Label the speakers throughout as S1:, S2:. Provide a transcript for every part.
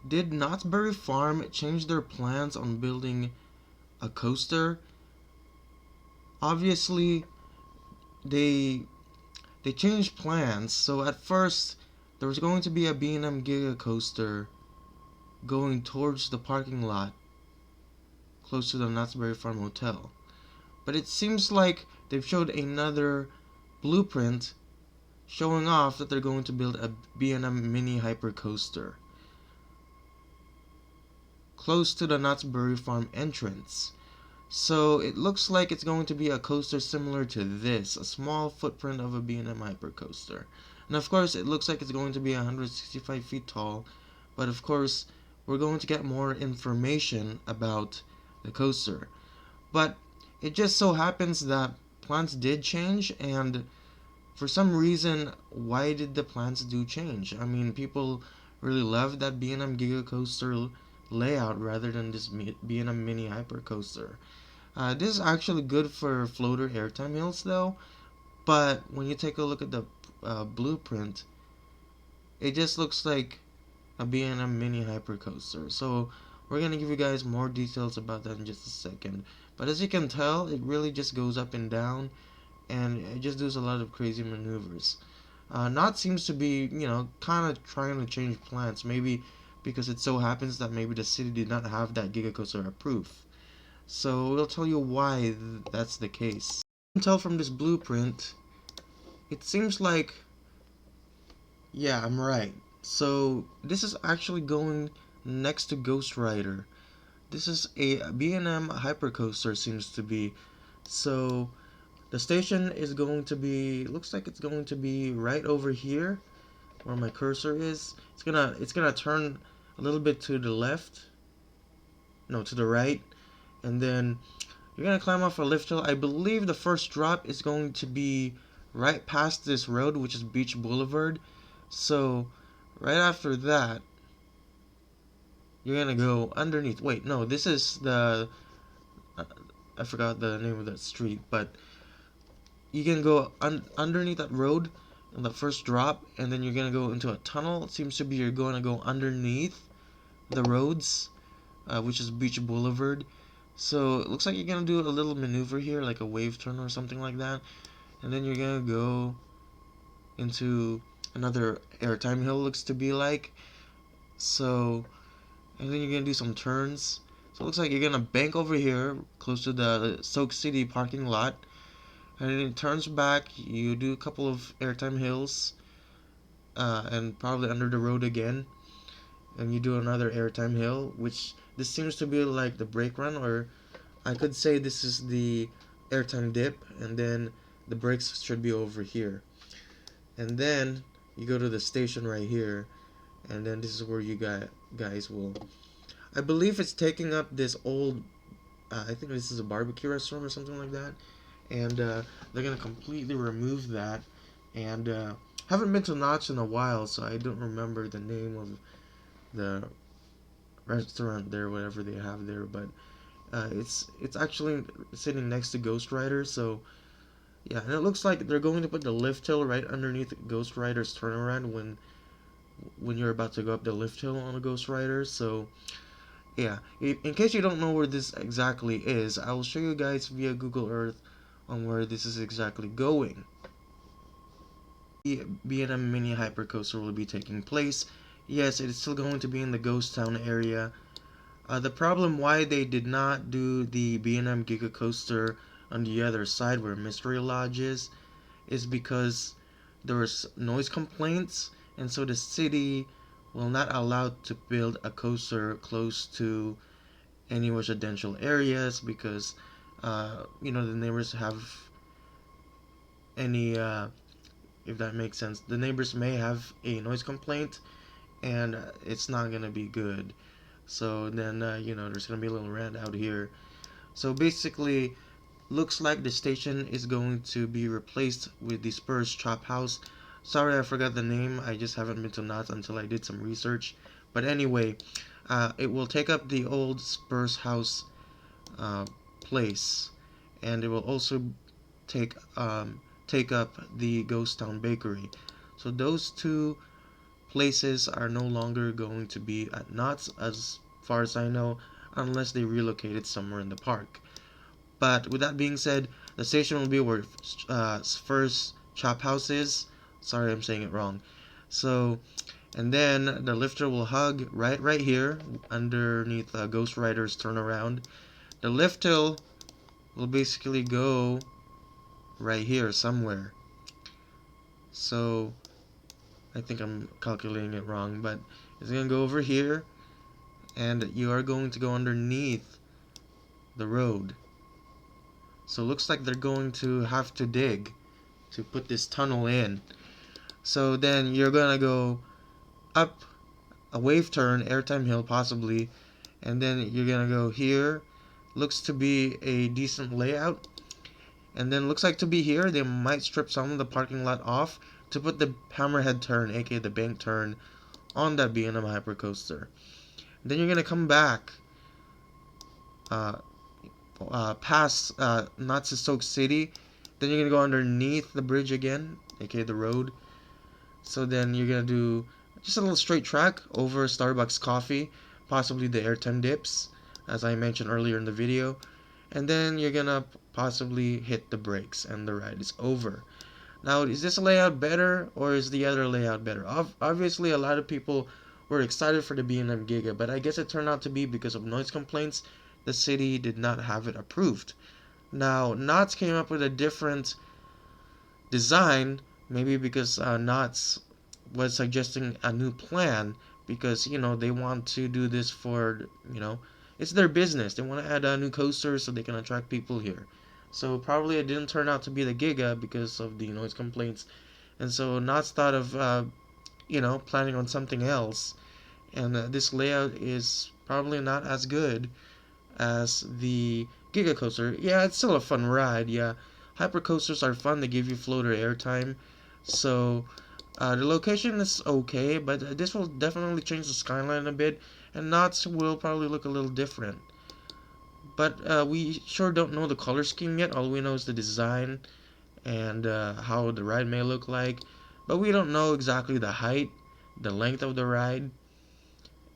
S1: Did Knott's Berry Farm change their plans on building a coaster? Obviously, they they changed plans. So at first, there was going to be a B&M Giga Coaster going towards the parking lot close to the Knott's Berry Farm Hotel. But it seems like they've showed another blueprint showing off that they're going to build a B&M mini hypercoaster close to the Knott's Berry Farm entrance. So it looks like it's going to be a coaster similar to this, a small footprint of a B&M hypercoaster. And of course, it looks like it's going to be 165 feet tall, but of course, we're going to get more information about the coaster. But it just so happens that plans did change, and for some reason, why did the plans do change? I mean, people really love that B&M Giga Coaster layout rather than this B&M Mini Hyper Coaster. This is actually good for floater airtime hills though, but when you take a look at the blueprint, it just looks like a B&M Mini Hyper Coaster. So we're gonna give you guys more details about that in just a second. But as you can tell, it really just goes up and down, and it just does a lot of crazy maneuvers. Knott seems to be, kind of trying to change plans. Maybe because it so happens that maybe the city did not have that Giga Coaster approved. So we'll tell you why that's the case. You can tell from this blueprint, it seems like, yeah, I'm right. So this is actually going next to Ghost Rider. This is a B&M Hypercoaster seems to be. So the station is going to be, looks like it's going to be right over here where my cursor is. It's gonna turn a little bit to the left, no, to the right, and then you're gonna climb off a lift hill. I believe the first drop is going to be right past this road, which is Beach Boulevard. So right after that, you're gonna go underneath. Wait, no, this is the uh, I forgot the name of that street, but you can go underneath that road in the first drop, and then you're gonna go into a tunnel. It seems to be you're going to go underneath the roads, which is Beach Boulevard. So it looks like you're gonna do a little maneuver here, like a wave turn or something like that, and then you're gonna go into another airtime hill. Looks to be like so, and then you're gonna do some turns. So it looks like you're gonna bank over here close to the Soak City parking lot, and then it turns back. You do a couple of airtime hills, and probably under the road again, and you do another airtime hill, which this seems to be like the brake run, or I could say this is the airtime dip, and then the brakes should be over here. And then you go to the station right here, and then this is where you guys will. I believe it's taking up this old. I think this is a barbecue restaurant or something like that, and they're gonna completely remove that. And haven't been to Notch in a while, so I don't remember the name of the restaurant there, whatever they have there. But it's actually sitting next to Ghost Rider, so yeah, and it looks like they're going to put the lift hill right underneath Ghost Rider's turnaround when you're about to go up the lift hill on a Ghost Rider. So yeah, in case you don't know where this exactly is, I will show you guys via Google Earth on where this is exactly going. The B&M Mini Hypercoaster will be taking place. Yes, it is still going to be in the Ghost Town area. The problem why they did not do the B&M Giga Coaster on the other side where Mystery Lodge is because there was noise complaints, and so the city will not allow to build a coaster close to any residential areas because the neighbors have any if that makes sense, the neighbors may have a noise complaint, and it's not gonna be good. So then there's gonna be a little rant out here. So basically, looks like the station is going to be replaced with the Spurs Chop House. Sorry, I forgot the name. I just haven't been to Knott's until I did some research. But anyway, it will take up the old Spurs House place, and it will also take up the Ghost Town Bakery. So those two places are no longer going to be at Knott's, as far as I know, unless they relocate it somewhere in the park. But with that being said, the station will be where first Chop House is. Sorry, I'm saying it wrong. So, and then the lifter will hug right here underneath Ghost Rider's turnaround. The lift hill will basically go right here somewhere. So I think I'm calculating it wrong, but it's gonna go over here, and you are going to go underneath the road. So it looks like they're going to have to dig to put this tunnel in. So then you're gonna go up a wave turn, airtime hill possibly, and then you're gonna go here. Looks to be a decent layout. And then looks like to be here, they might strip some of the parking lot off to put the hammerhead turn, aka the bank turn, on that B&M Hypercoaster. Then you're gonna come back past Knott's Stoke City. Then you're gonna go underneath the bridge again, aka the road. So then you're gonna do just a little straight track over Starbucks coffee, possibly the airtime dips, as I mentioned earlier in the video. And then you're gonna possibly hit the brakes and the ride is over. Now, is this layout better or is the other layout better? Obviously, a lot of people were excited for the B&M Giga, but I guess it turned out to be because of noise complaints, the city did not have it approved. Now, Knott's came up with a different design, maybe because Knott's was suggesting a new plan because, they want to do this for, it's their business. They want to add a new coaster so they can attract people here. So probably it didn't turn out to be the Giga because of the noise complaints. And so Knott's thought of, planning on something else. And this layout is probably not as good as the Giga Coaster. Yeah, it's still a fun ride. Yeah, hypercoasters are fun. They give you floater airtime. So the location is okay, but this will definitely change the skyline a bit, and Knott's will probably look a little different. But we sure don't know the color scheme yet. All we know is the design and how the ride may look like. But we don't know exactly the height, the length of the ride,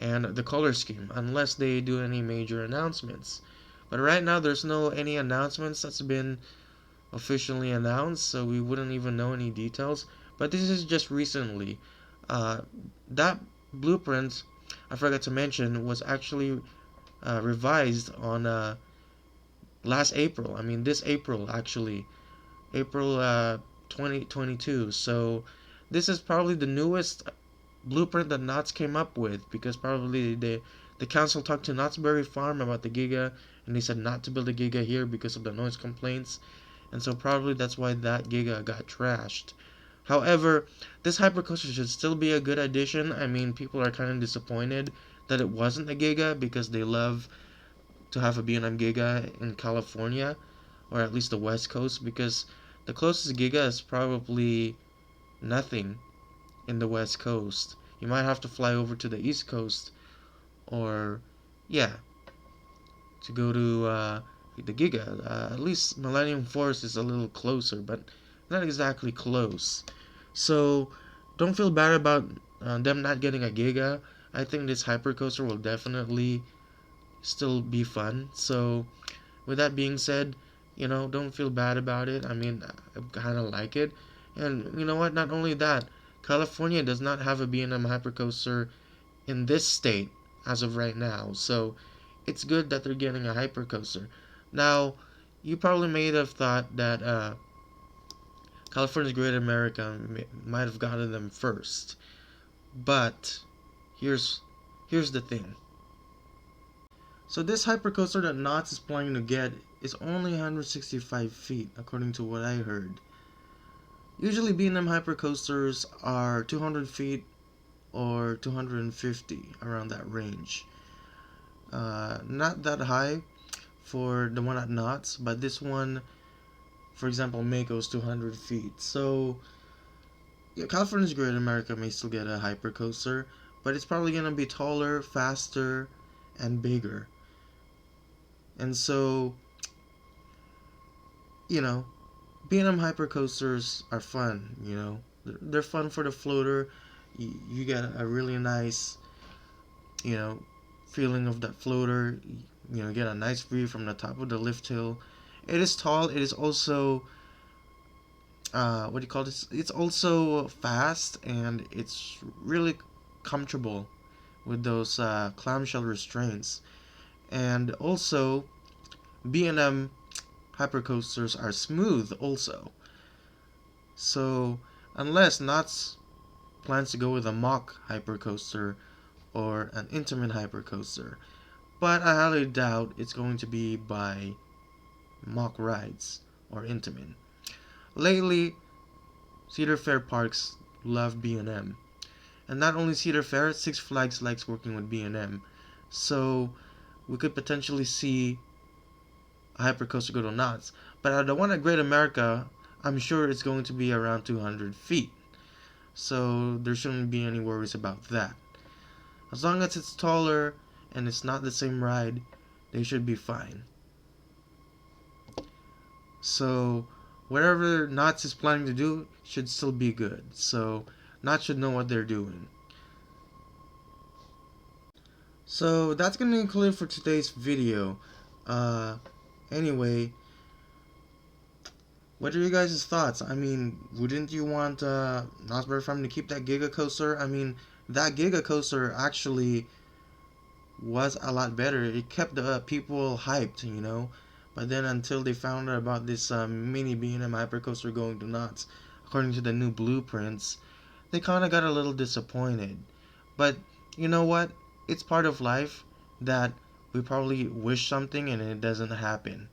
S1: and the color scheme unless they do any major announcements. But right now there's no any announcements that's been officially announced, so we wouldn't even know any details. But this is just recently. That blueprint, I forgot to mention, was actually revised on last April. I mean, this April actually, April 2022. So this is probably the newest blueprint that Knott's came up with because probably the council talked to Knott's Berry Farm about the Giga, and they said not to build a Giga here because of the noise complaints, and so probably that's why that Giga got trashed. However, this hypercoaster should still be a good addition. I mean, people are kind of disappointed that it wasn't a Giga because they love to have a B&M Giga in California, or at least the West Coast, because the closest Giga is probably nothing in the West Coast. You might have to fly over to the East Coast, or yeah, to go to the Giga. At least Millennium Forest is a little closer, but not exactly close. So don't feel bad about them not getting a Giga. I think this hypercoaster will definitely still be fun. So with that being said, don't feel bad about it. I mean, I kind of like it. And you know what? Not only that, California does not have a B&M Hypercoaster in this state as of right now. So it's good that they're getting a Hypercoaster. Now, you probably may have thought that California's Great America might have gotten them first. But here's the thing. So this hypercoaster that Knott's is planning to get is only 165 feet, according to what I heard. Usually B&M hypercoasters are 200 feet or 250, around that range. Not that high for the one at Knott's, but this one, for example, Mako's 200 feet. So yeah, California's Great America may still get a hypercoaster, but it's probably going to be taller, faster, and bigger. And so, B&M hypercoasters are fun, they're fun for the floater. you get a really nice, you know, feeling of that floater. You know, get a nice view from the top of the lift hill. It is tall. It is also what do you call this? It's also fast, and it's really comfortable with those clamshell restraints. And also, B&M Hypercoasters are smooth also. So unless Knott's plans to go with a mock hypercoaster or an Intamin hypercoaster, but I highly doubt it's going to be by mock rides or Intamin. Lately, Cedar Fair parks love B&M. And not only Cedar Fair, Six Flags likes working with B&M. So we could potentially see a hypercoaster go to Knott's. But the one at Great America, I'm sure it's going to be around 200 feet. So there shouldn't be any worries about that. As long as it's taller and it's not the same ride, they should be fine. So whatever Knott's is planning to do should still be good. So Knott should know what they're doing. So that's going to conclude for today's video. Anyway, what are you guys' thoughts? I mean, wouldn't you want Knott's Berry Farm to keep that Giga Coaster? I mean, that Giga Coaster actually was a lot better. It kept the people hyped, you know. But then until they found out about this mini B&M Hypercoaster going to Knott's, according to the new blueprints, they kind of got a little disappointed. But you know what? It's part of life that we probably wish something and it doesn't happen.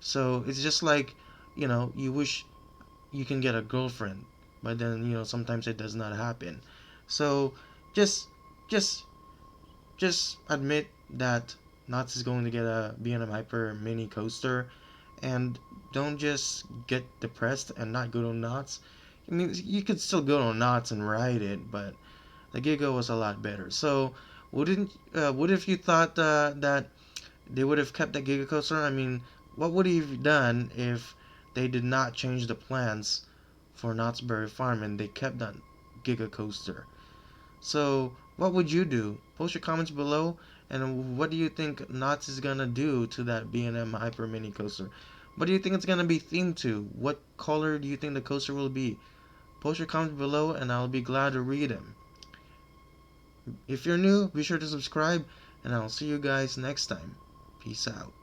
S1: So it's just like, you know, you wish you can get a girlfriend, but then, you know, sometimes it does not happen. So just just just admit that Knott's is going to get a B&M Hyper mini coaster, and don't just get depressed and not go to Knott's. I mean, you could still go to Knott's and ride it, but the Giga was a lot better. So what if you thought that they would have kept the Giga Coaster? I mean, what would you have done if they did not change the plans for Knott's Berry Farm and they kept that Giga Coaster? So what would you do? Post your comments below. And what do you think Knott's is gonna do to that B&M Hyper Mini Coaster? What do you think it's gonna be themed to? What color do you think the coaster will be? Post your comments below and I'll be glad to read them. If you're new, be sure to subscribe, and I'll see you guys next time. Peace out.